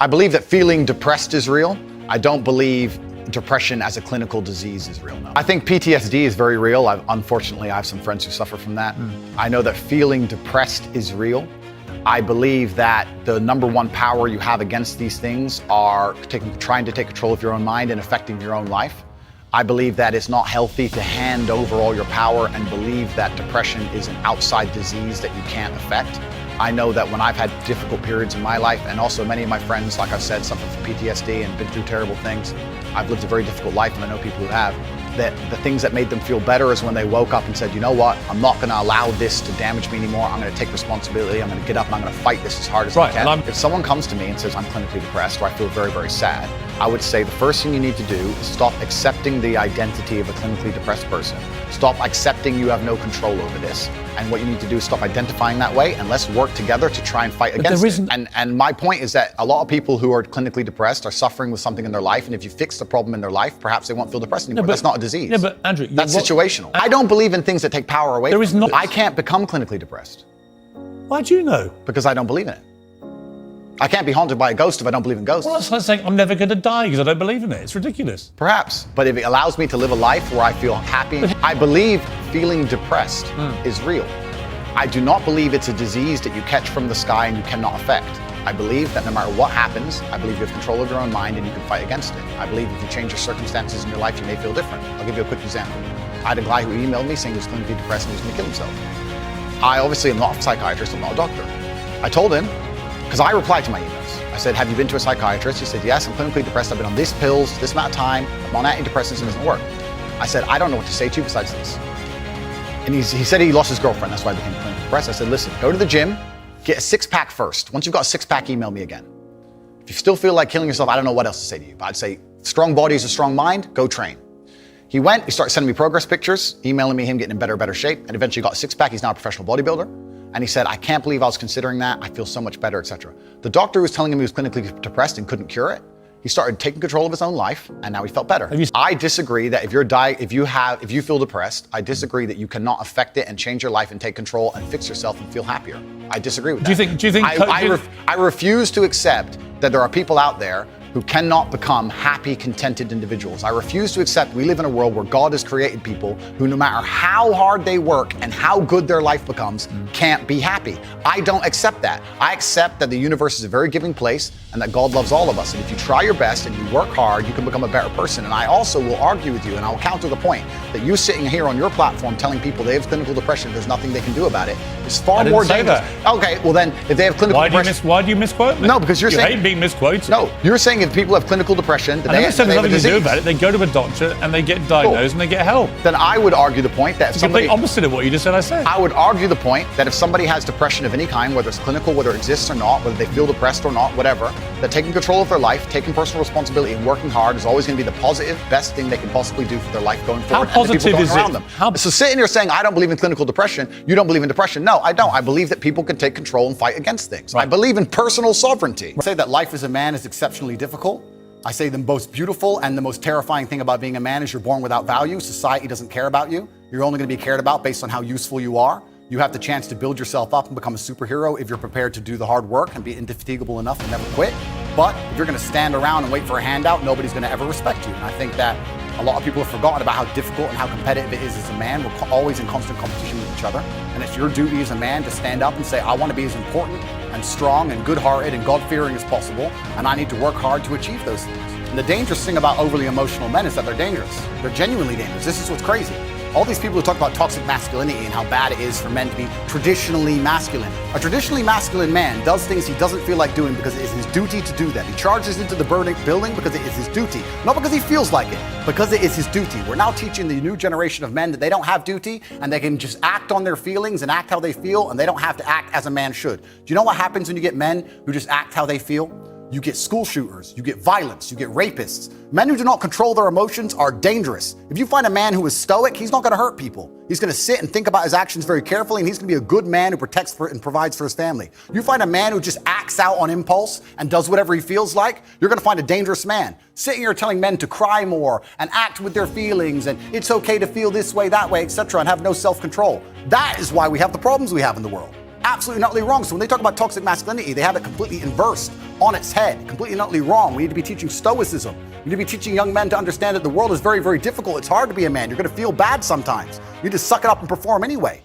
I believe that feeling depressed is real. I don't believe depression as a clinical disease is real. No. I think PTSD is very real. Unfortunately, I have some friends who suffer from that. I know that feeling depressed is real. I believe that the number one power you have against these things are trying to take control of your own mind and affecting your own life. I believe that it's not healthy to hand over all your power and believe that depression is an outside disease that you can't affect. I know that when I've had difficult periods in my life, and also many of my friends, like I've said, suffer from PTSD and been through terrible things. I've lived a very difficult life, and I know people who have, that the things that made them feel better is when they woke up and said, you know what, I'm not gonna allow this to damage me anymore. I'm gonna take responsibility. I'm gonna get up and I'm gonna fight this as hard as I can. If someone comes to me and says, I'm clinically depressed, or I feel very, very sad, I would say the first thing you need to do is stop accepting the identity of a clinically depressed person. Stop accepting you have no control over this. And what you need to do is stop identifying that way, and let's work together to try and fight against it. And my point is that a lot of people who are clinically depressed are suffering with something in their life, and if you fix the problem in their life, perhaps they won't feel depressed anymore. That's not a disease. Yeah, but Andrew, that's situational. I don't believe in things that take power away from me. I can't become clinically depressed. Why do you know? Because I don't believe in it. I can't be haunted by a ghost if I don't believe in ghosts. Well, that's like saying I'm never going to die because I don't believe in it. It's ridiculous. Perhaps, but if it allows me to live a life where I feel happy, I believe feeling depressed is real. I do not believe it's a disease that you catch from the sky and you cannot affect. I believe that no matter what happens, I believe you have control of your own mind and you can fight against it. I believe if you change your circumstances in your life, you may feel different. I'll give you a quick example. I had a guy who emailed me saying he was clinically depressed and he was going to kill himself. I obviously am not a psychiatrist, I'm not a doctor. I told him, because I replied to my emails. I said, have you been to a psychiatrist? He said, yes, I'm clinically depressed. I've been on these pills, this amount of time. I'm on antidepressants and it doesn't work. I said, I don't know what to say to you besides this. And he said he lost his girlfriend. That's why I became clinically depressed. I said, listen, go to the gym, get a six-pack first. Once you've got a six-pack, email me again. If you still feel like killing yourself, I don't know what else to say to you. But I'd say, strong body is a strong mind, go train. He went, he started sending me progress pictures, emailing me him getting in better shape, and eventually got a six-pack. He's now a professional bodybuilder. And he said, I can't believe I was considering that. I feel so much better, etc. The doctor who was telling him he was clinically depressed and couldn't cure it, he started taking control of his own life, and now he felt better. I disagree that if you feel depressed, I disagree that you cannot affect it and change your life and take control and fix yourself and feel happier. I disagree with that. Do you think? I refuse to accept that there are people out there who cannot become happy, contented individuals. I refuse to accept we live in a world where God has created people who, no matter how hard they work and how good their life becomes, can't be happy. I don't accept that. I accept that the universe is a very giving place and that God loves all of us. And if you try your best and you work hard, you can become a better person. And I also will argue with you, and I'll counter the point that you sitting here on your platform telling people they have clinical depression, there's nothing they can do about it, is far more dangerous. Okay, well then, if they have clinical depression... Why do you misquote me? No, because you're saying... You hate being misquoted. No, you're saying if people have clinical depression, then they have nothing to do about it. They go to a doctor and they get diagnosed and they get help. Then I would argue the point that if somebody... It's the opposite of what you just said I said. I would argue the point that if somebody has depression of any kind, whether it's clinical, whether it exists or not, whether they feel depressed or not, whatever, that taking control of their life, taking personal responsibility and working hard is always going to be the positive, best thing they can possibly do for their life going forward. How positive is it? So sitting here saying, I don't believe in clinical depression, you don't believe in depression. No, I don't. I believe that people can take control and fight against things. Right. I believe in personal sovereignty. I say that life as a man is exceptionally difficult. I say the most beautiful and the most terrifying thing about being a man is you're born without value. Society doesn't care about you. You're only going to be cared about based on how useful you are. You have the chance to build yourself up and become a superhero if you're prepared to do the hard work and be indefatigable enough to never quit. But if you're going to stand around and wait for a handout, nobody's going to ever respect you. And I think that a lot of people have forgotten about how difficult and how competitive it is as a man. We're always in constant competition with each other. And it's your duty as a man to stand up and say, I want to be as important and strong and good-hearted and God-fearing as possible, and I need to work hard to achieve those things. And the dangerous thing about overly emotional men is that they're dangerous. They're genuinely dangerous. This is what's crazy. All these people who talk about toxic masculinity and how bad it is for men to be traditionally masculine. A traditionally masculine man does things he doesn't feel like doing because it is his duty to do that. He charges into the building because it is his duty. Not because he feels like it, because it is his duty. We're now teaching the new generation of men that they don't have duty and they can just act on their feelings and act how they feel, and they don't have to act as a man should. Do you know what happens when you get men who just act how they feel? You get school shooters, you get violence, you get rapists. Men who do not control their emotions are dangerous. If you find a man who is stoic, he's not going to hurt people. He's going to sit and think about his actions very carefully, and he's going to be a good man who protects and provides for his family. You find a man who just acts out on impulse and does whatever he feels like, you're going to find a dangerous man. Sitting here telling men to cry more and act with their feelings and it's okay to feel this way, that way, etc., and have no self-control. That is why we have the problems we have in the world. Absolutely and utterly wrong. So when they talk about toxic masculinity, they have it completely inversed, on its head, completely and utterly wrong. We need to be teaching stoicism. We need to be teaching young men to understand that the world is very, very difficult. It's hard to be a man. You're going to feel bad sometimes. You need to suck it up and perform anyway.